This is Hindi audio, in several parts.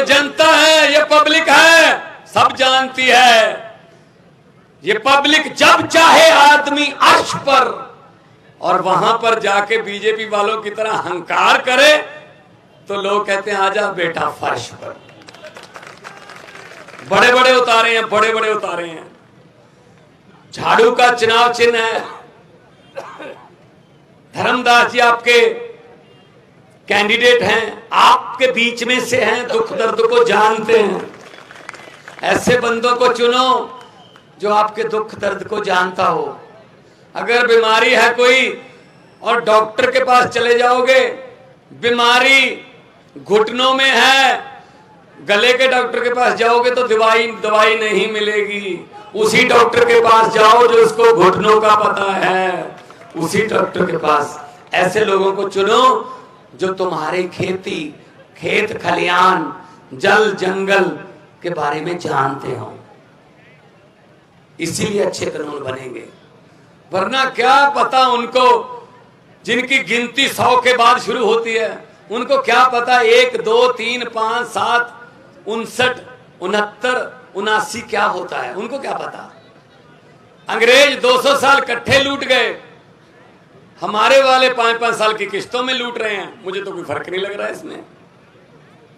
ये जनता है, ये पब्लिक है, सब जानती है। ये पब्लिक जब चाहे आदमी अर्श पर और वहां पर जाके बीजेपी वालों की तरह हंकार करे तो लोग कहते हैं आजा बेटा फर्श पर। बड़े बड़े उतारे हैं, बड़े बड़े उतारे हैं। झाड़ू का चुनाव चिन्ह है। धर्मदास जी आपके कैंडिडेट हैं, आपके बीच में से हैं, दुख दर्द को जानते हैं। ऐसे बंदों को चुनो जो आपके दुख दर्द को जानता हो। अगर बीमारी है कोई और डॉक्टर के पास चले जाओगे, बीमारी घुटनों में है, गले के डॉक्टर के पास जाओगे तो दवाई नहीं मिलेगी। उसी डॉक्टर के पास जाओ जो उसको घुटनों का पता है, उसी डॉक्टर के पास। ऐसे लोगों को चुनो जो तुम्हारे खेती, खेत खलियान, जल जंगल के बारे में जानते हो। इसीलिए अच्छे कानून बनेंगे। वरना क्या पता उनको, जिनकी गिनती 100 के बाद शुरू होती है, उनको क्या पता 1 2 3 5 7 59 69 79 क्या होता है, उनको क्या पता। अंग्रेज 200 साल इकट्ठे लूट गए, हमारे वाले 5-5 साल की किस्तों में लूट रहे हैं। मुझे तो कोई फर्क नहीं लग रहा है इसमें।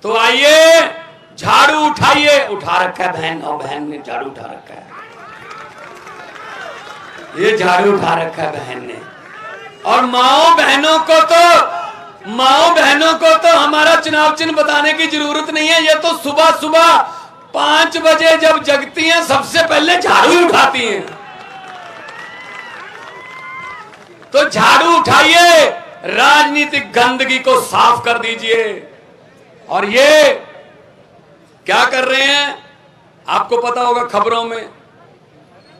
तो आइए झाड़ू उठाइए। उठा रखा है बहन, और बहन ने झाड़ू उठा रखा है, ये झाड़ू उठा रखा है बहन ने। और माओ बहनों को तो हमारा चुनाव चिन्ह बताने की जरूरत नहीं है। ये तो सुबह सुबह 5 बजे जब जगती हैं सबसे पहले झाड़ू उठाती हैं। तो झाड़ू उठाइए, राजनीतिक गंदगी को साफ कर दीजिए। और ये क्या कर रहे हैं आपको पता होगा, खबरों में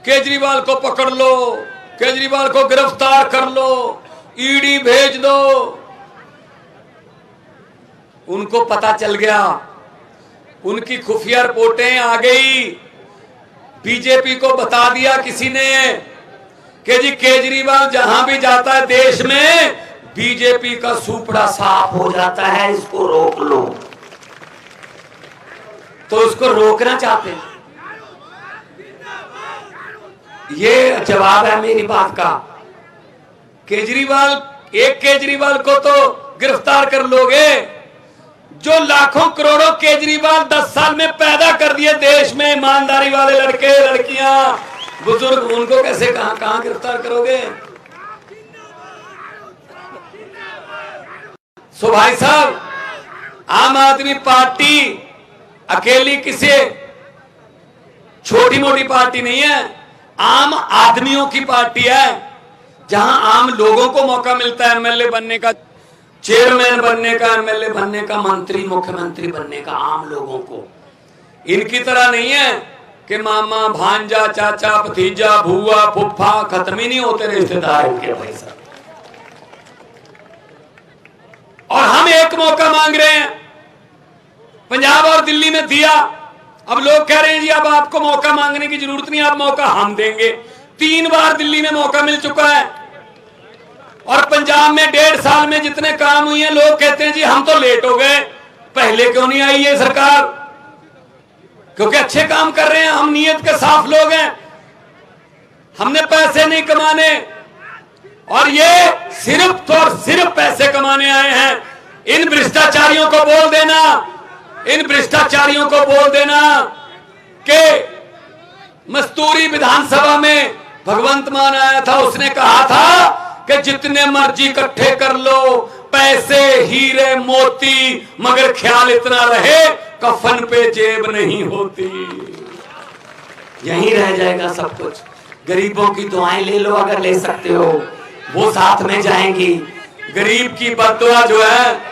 केजरीवाल को पकड़ लो, केजरीवाल को गिरफ्तार कर लो, ईडी भेज दो। उनको पता चल गया, उनकी खुफिया रिपोर्टें आ गई, बीजेपी को बता दिया किसी ने कि जी केजरीवाल जहां भी जाता है देश में बीजेपी का सुपड़ा साफ हो जाता है, इसको रोक लो। तो उसको रोकना चाहते हैं। ये जवाब है मेरी बात का। एक केजरीवाल को तो गिरफ्तार कर लोगे, जो लाखों करोड़ों केजरीवाल 10 साल में पैदा कर दिए देश में, ईमानदारी वाले लड़के लड़कियां बुजुर्ग, उनको कैसे कहां गिरफ्तार करोगे। सो भाई साहब, आम आदमी पार्टी अकेली किसी छोटी मोटी पार्टी नहीं है, आम आदमियों की पार्टी है। जहां आम लोगों को मौका मिलता है एमएलए बनने का, चेयरमैन बनने का, एमएलए बनने का, मंत्री मुख्यमंत्री बनने का, आम लोगों को। इनकी तरह नहीं है कि मामा भांजा चाचा भतीजा भूआ फुफ्फा, खत्म ही नहीं होते रिश्तेदार इनके भाई साहब। और हम एक मौका मांग रहे हैं, पंजाब और दिल्ली में दिया, अब लोग कह रहे हैं जी अब आपको मौका मांगने की जरूरत नहीं, आप मौका हम देंगे। 3 बार दिल्ली में मौका मिल चुका है, और पंजाब में 1.5 साल में जितने काम हुए हैं, लोग कहते हैं जी हम तो लेट हो गए, पहले क्यों नहीं आई ये सरकार। क्योंकि अच्छे काम कर रहे हैं, हम नीयत के साफ लोग हैं, हमने पैसे नहीं कमाने, और ये सिर्फ और सिर्फ पैसे कमाने आए हैं। इन भ्रष्टाचारियों को बोल देना, इन भ्रष्टाचारियों को बोल देना कि मस्तूरी विधानसभा में भगवंत मान आया था, उसने कहा था कि जितने मर्जी इकट्ठे कर लो, पैसे हीरे मोती, मगर ख्याल इतना रहे कफन पे जेब नहीं होती। यहीं रह जाएगा सब कुछ। गरीबों की दुआएं ले लो अगर ले सकते हो, वो साथ में जाएंगी। गरीब की बद्दुआ जो है,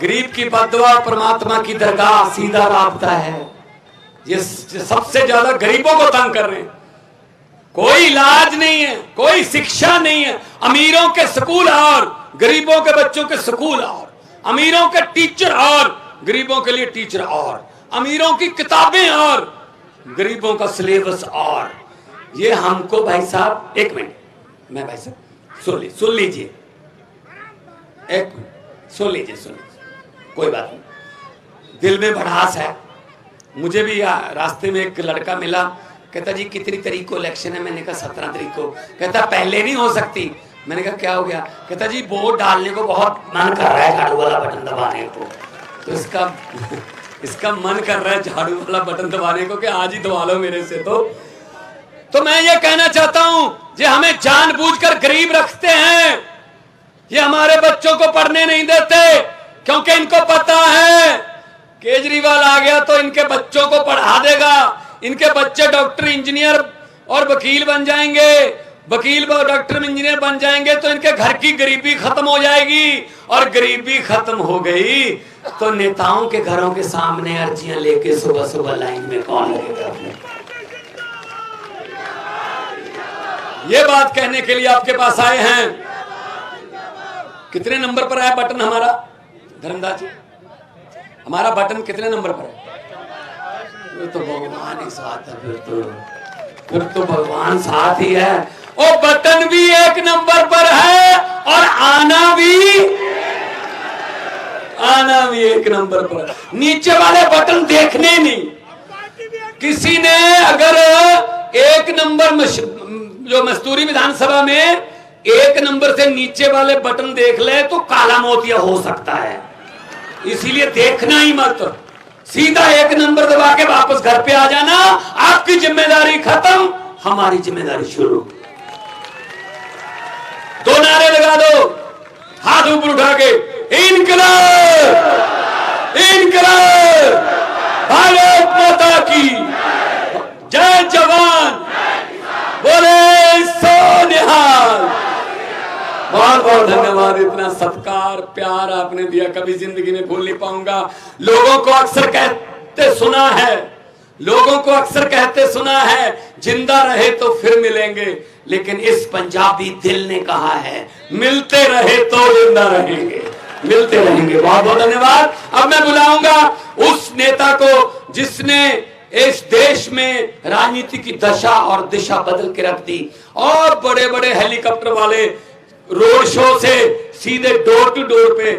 गरीब की बद्दुआ परमात्मा की दरगाह सीधा रास्ता है। ये सबसे ज्यादा गरीबों को तंग कर रहे हैं। कोई इलाज नहीं है, कोई शिक्षा नहीं है। अमीरों के स्कूल और गरीबों के बच्चों के स्कूल और, अमीरों के टीचर और गरीबों के लिए टीचर और, अमीरों की किताबें और गरीबों का सिलेबस और। ये हमको भाई साहब, एक मिनट, मैं भाई साहब सुन लीजिए, एक मिनट सुन लीजिए, कोई बात नहीं। दिल में भड़ास है। मुझे भी रास्ते में एक लड़का मिला, कहता जी कितनी तारीख को इलेक्शन है? मैंने कहा 17 तारीख को। कहता पहले नहीं हो सकती। मैंने कहा क्या हो गया? कहता जी वोट डालने को बहुत मन कर रहा है, झाड़ू वाला बटन दबाने को। तो इसका मन कर रहा है झाड़ू वाला बटन दबाने को कि आज ही दबा लो मेरे से। तो मैं ये कहना चाहता हूं, ये हमें जानबूझकर गरीब रखते हैं, ये हमारे बच्चों को पढ़ने नहीं देते, क्योंकि इनको पता है केजरीवाल आ गया तो इनके बच्चों को पढ़ा देगा, इनके बच्चे डॉक्टर इंजीनियर और वकील बन जाएंगे, वकील डॉक्टर इंजीनियर बन जाएंगे तो इनके घर की गरीबी खत्म हो जाएगी, और गरीबी खत्म हो गई तो नेताओं के घरों के सामने अर्जियां लेके सुबह सुबह लाइन में कौन लगेगा? ये बात कहने के लिए आपके पास आए हैं। कितने नंबर पर है बटन हमारा धर्मदास जी? हमारा बटन कितने नंबर पर है? वो तो भगवान ही साथ है, फिर तो भगवान साथ ही है। और बटन भी 1 नंबर पर है और आना भी 1 नंबर पर है। नीचे वाले बटन देखने नहीं। किसी ने अगर 1 नंबर जो मस्तूरी विधानसभा में 1 नंबर से नीचे वाले बटन देख ले तो काला मोतिया हो सकता है, इसीलिए देखना ही मत। सीधा 1 नंबर दबा के वापस घर पे आ जाना। आपकी जिम्मेदारी खत्म, हमारी जिम्मेदारी शुरू। 2 नारे लगा दो, हाथ ऊपर उठा के, इनकलाब इनकलाब, भारत माता की जय, जवान बोले सो निहाल। बहुत बहुत धन्यवाद। इतना सत्कार प्यार आपने दिया, कभी जिंदगी में भूल नहीं पाऊंगा। लोगों को अक्सर कहते सुना है जिंदा रहे तो फिर मिलेंगे, लेकिन इस पंजाबी दिल ने कहा है मिलते रहे तो जिंदा रहेंगे, मिलते रहेंगे। बहुत बहुत धन्यवाद। अब मैं बुलाऊंगा उस नेता को जिसने इस देश में राजनीति की दशा और दिशा बदल के रख दी, और बड़े बड़े हेलीकॉप्टर वाले रोड शो से सीधे डोर टू डोर पे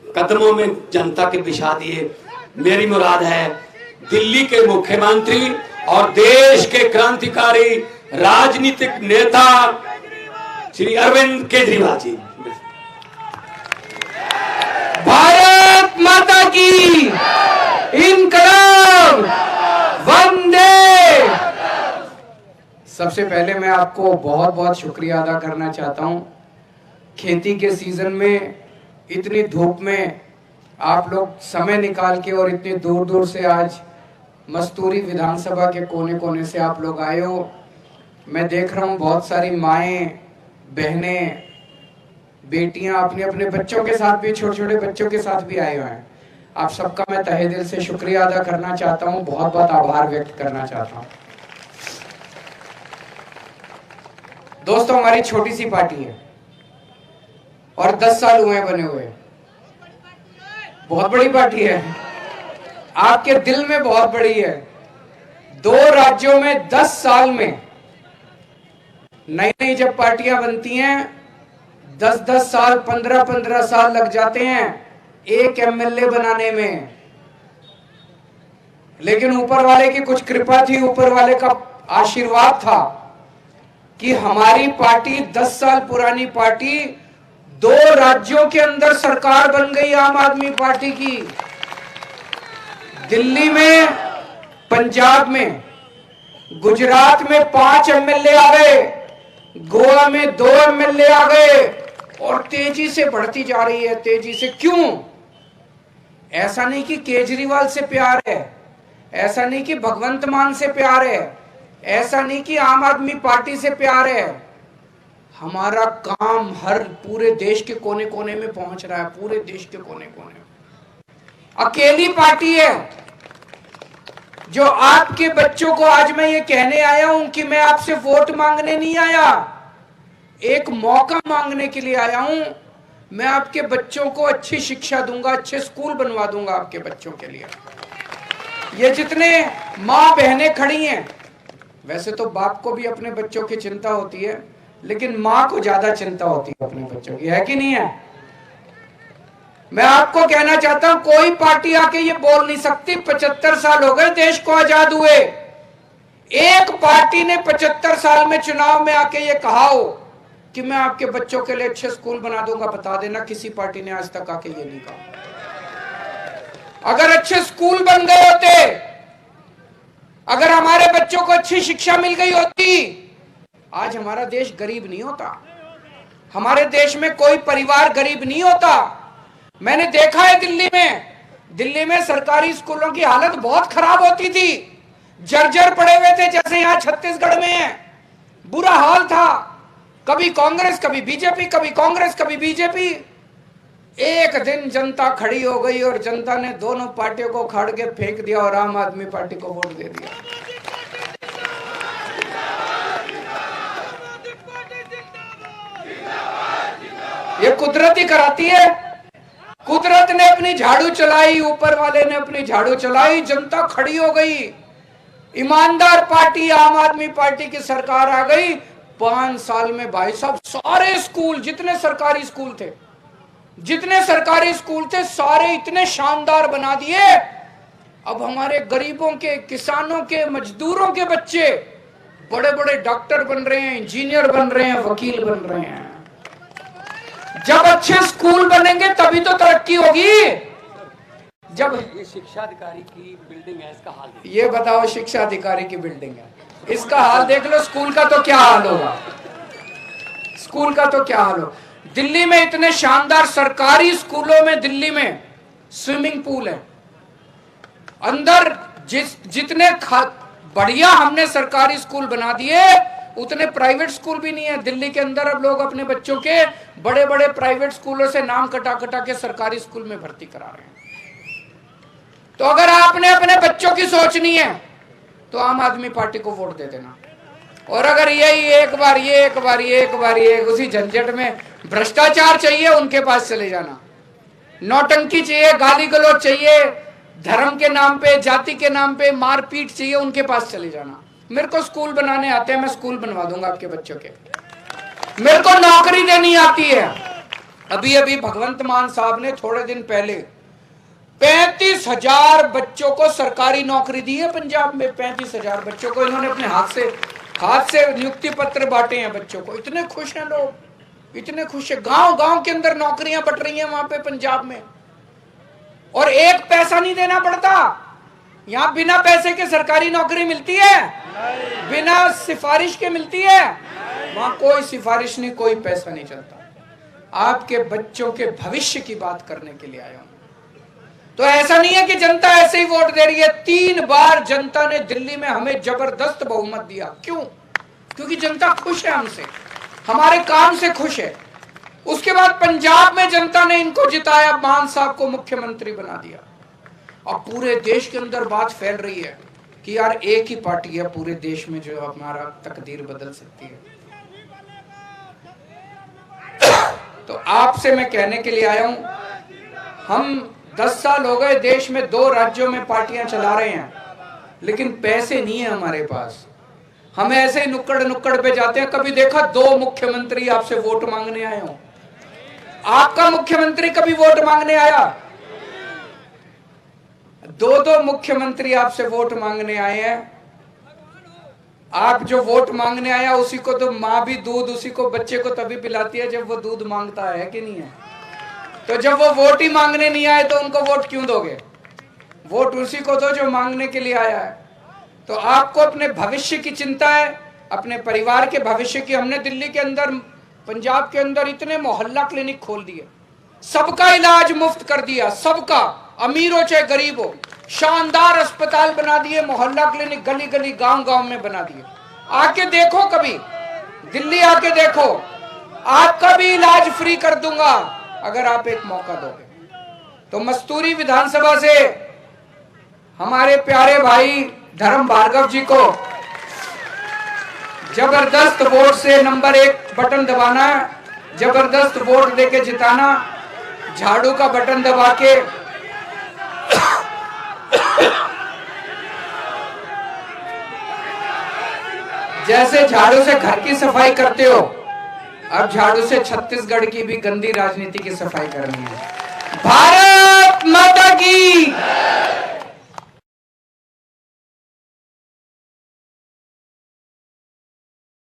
कदमों में जनता के बिछा दिए। मेरी मुराद है दिल्ली के मुख्यमंत्री और देश के क्रांतिकारी राजनीतिक नेता श्री अरविंद केजरीवाल जी। भारत माता की इनकलाब, वंदे। सबसे पहले मैं आपको बहुत बहुत शुक्रिया अदा करना चाहता हूं। खेती के सीजन में इतनी धूप में आप लोग समय निकाल के और इतनी दूर दूर से आज मस्तूरी विधानसभा के कोने कोने से आप लोग आए हो। मैं देख रहा हूँ बहुत सारी माएँ, बहनें, बेटियां अपने अपने बच्चों के साथ भी, छोटे छोटे बच्चों के साथ भी आए हुए हैं। आप सबका मैं तहे दिल से शुक्रिया अदा करना चाहता हूँ, बहुत बहुत आभार व्यक्त करना चाहता हूँ। दोस्तों, हमारी छोटी सी पार्टी है और 10 साल हुए बने हुए, बहुत बड़ी पार्टी है, आपके दिल में बहुत बड़ी है। 2 राज्यों में 10 साल में नई नई जब पार्टियां बनती हैं 10-10 साल, 15-15 साल लग जाते हैं एक एमएलए बनाने में। लेकिन ऊपर वाले की कुछ कृपा थी, ऊपर वाले का आशीर्वाद था कि हमारी पार्टी 10 साल पुरानी पार्टी 2 राज्यों के अंदर सरकार बन गई आम आदमी पार्टी की। दिल्ली में, पंजाब में, गुजरात में 5 एमएलए आ गए, गोवा में 2 एमएलए आ गए, और तेजी से बढ़ती जा रही है, तेजी से। क्यों? ऐसा नहीं कि केजरीवाल से प्यार है, ऐसा नहीं कि भगवंत मान से प्यार है, ऐसा नहीं कि आम आदमी पार्टी से प्यार है। हमारा काम हर पूरे देश के कोने कोने में पहुंच रहा है, पूरे देश के कोने कोने में। अकेली पार्टी है जो आपके बच्चों को, आज मैं ये कहने आया हूं कि मैं आपसे वोट मांगने नहीं आया, एक मौका मांगने के लिए आया हूं। मैं आपके बच्चों को अच्छी शिक्षा दूंगा, अच्छे स्कूल बनवा दूंगा आपके बच्चों के लिए। ये जितने माँ बहनें खड़ी हैं, वैसे तो बाप को भी अपने बच्चों की चिंता होती है, लेकिन माँ को ज्यादा चिंता होती है अपने बच्चों की, है कि नहीं है? मैं आपको कहना चाहता हूं, कोई पार्टी आके ये बोल नहीं सकती 75 साल हो गए देश को आजाद हुए, एक पार्टी ने 75 साल में चुनाव में आके ये कहा हो कि मैं आपके बच्चों के लिए अच्छे स्कूल बना दूंगा, बता देना किसी पार्टी ने आज तक आके ये नहीं कहा। अगर अच्छे स्कूल बन गए होते, अगर हमारे बच्चों को अच्छी शिक्षा मिल गई होती, आज हमारा देश गरीब नहीं होता, हमारे देश में कोई परिवार गरीब नहीं होता। मैंने देखा है दिल्ली में सरकारी स्कूलों की हालत बहुत खराब होती थी, जर्जर पड़े हुए थे, जैसे यहां छत्तीसगढ़ में है, बुरा हाल था, कभी कांग्रेस कभी बीजेपी, कभी कांग्रेस कभी बीजेपी। एक दिन जनता खड़ी हो गई और जनता ने दोनों पार्टियों को उखाड़ के फेंक दिया और आम आदमी पार्टी को वोट दे दिया। ये कुदरत ही कराती है, कुदरत ने अपनी झाड़ू चलाई, ऊपर वाले ने अपनी झाड़ू चलाई, जनता खड़ी हो गई, ईमानदार पार्टी आम आदमी पार्टी की सरकार आ गई। 5 साल में भाई साहब सारे स्कूल, जितने सरकारी स्कूल थे सारे इतने शानदार बना दिए। अब हमारे गरीबों के, किसानों के, मजदूरों के बच्चे बड़े बड़े डॉक्टर बन रहे हैं, इंजीनियर बन रहे हैं, वकील बन रहे हैं। जब अच्छे स्कूल बनेंगे तभी तो तरक्की होगी। जब ये शिक्षा अधिकारी की बिल्डिंग है, इसका हाल ये बताओ, शिक्षा अधिकारी की बिल्डिंग है, इसका हाल देख लो, स्कूल का तो क्या हाल होगा, स्कूल का तो क्या हाल होगा। दिल्ली में इतने शानदार सरकारी स्कूलों में, दिल्ली में स्विमिंग पूल है अंदर, जितने बढ़िया हमने सरकारी स्कूल बना दिए उतने प्राइवेट स्कूल भी नहीं है दिल्ली के अंदर। अब लोग अपने बच्चों के बड़े बड़े प्राइवेट स्कूलों से नाम कटा कटा के सरकारी स्कूल में भर्ती करा रहे हैं। तो अगर आपने अपने बच्चों की सोचनी है तो आम आदमी पार्टी को वोट दे देना। और अगर यही एक बार उसी झंझट में भ्रष्टाचार चाहिए, उनके पास चले जाना, नौटंकी चाहिए, गाली गलौज चाहिए, धर्म के नाम पे, जाति के नाम पे मारपीट चाहिए, उनके पास चले जाना। मेरे को स्कूल बनाने आते हैं, मैं स्कूल बनवा दूंगा आपके बच्चों के। मेरे को नौकरी देनी आती है। अभी अभी भगवंत मान साहब ने थोड़े दिन पहले 35,000 बच्चों को सरकारी नौकरी दी है पंजाब में। 35,000 बच्चों को इन्होंने अपने हाथ से नियुक्ति पत्र बांटे हैं बच्चों को। इतने खुश हैं लोग, इतने खुश है। गांव के अंदर नौकरियां बट रही हैं वहां पे पंजाब में, और एक पैसा नहीं देना पड़ता। यहां बिना पैसे के सरकारी नौकरी मिलती है, बिना सिफारिश के मिलती है। वहां कोई सिफारिश नहीं, कोई पैसा नहीं चलता। आपके बच्चों के भविष्य की बात करने के लिए आया हूं। तो ऐसा नहीं है कि जनता ऐसे ही वोट दे रही है। 3 बार जनता ने दिल्ली में हमें जबरदस्त बहुमत दिया। क्यों? क्योंकि जनता खुश है हमसे, हमारे काम से खुश है। उसके बाद पंजाब में जनता ने इनको जिताया, मान साहब को मुख्यमंत्री बना दिया। और पूरे देश के अंदर बात फैल रही है कि यार एक ही पार्टी है पूरे देश में जो हमारा तकदीर बदल सकती है। तो आपसे मैं कहने के लिए आया हूं, हम 10 साल हो गए देश में 2 राज्यों में पार्टियां चला रहे हैं, लेकिन पैसे नहीं है हमारे पास। हम ऐसे ही नुक्कड़ पे जाते हैं। कभी देखा 2 मुख्यमंत्री आपसे वोट मांगने आए हो? आपका मुख्यमंत्री कभी वोट मांगने आया? 2 मुख्यमंत्री आपसे वोट मांगने आए हैं। आप जो वोट मांगने आया उसी को तो माँ भी दूध उसी को बच्चे को तभी पिलाती है जब वो दूध मांगता है कि नहीं है? तो जब वो वोट ही मांगने नहीं आए तो उनको वोट क्यों दोगे? वोट उसी को दो जो मांगने के लिए आया है। तो आपको अपने भविष्य की चिंता है, अपने परिवार के भविष्य की। हमने दिल्ली के अंदर, पंजाब के अंदर इतने मोहल्ला क्लिनिक खोल दिए, सबका इलाज मुफ्त कर दिया, सबका, अमीर हो चाहे गरीब हो। शानदार अस्पताल बना दिए, मोहल्ला क्लिनिक गली गली गांव में बना दिए। आके देखो, कभी दिल्ली आके देखो, आपका भी इलाज फ्री कर दूंगा अगर आप एक मौका दोगे। तो मस्तूरी विधानसभा से हमारे प्यारे भाई धर्म भार्गव जी को जबरदस्त वोट से नंबर 1 बटन दबाना, जबरदस्त वोट देके जिताना, झाड़ू का बटन दबा के जैसे झाड़ू से घर की सफाई करते हो, अब झाड़ू से छत्तीसगढ़ की भी गंदी राजनीति की सफाई करनी है। भारत माता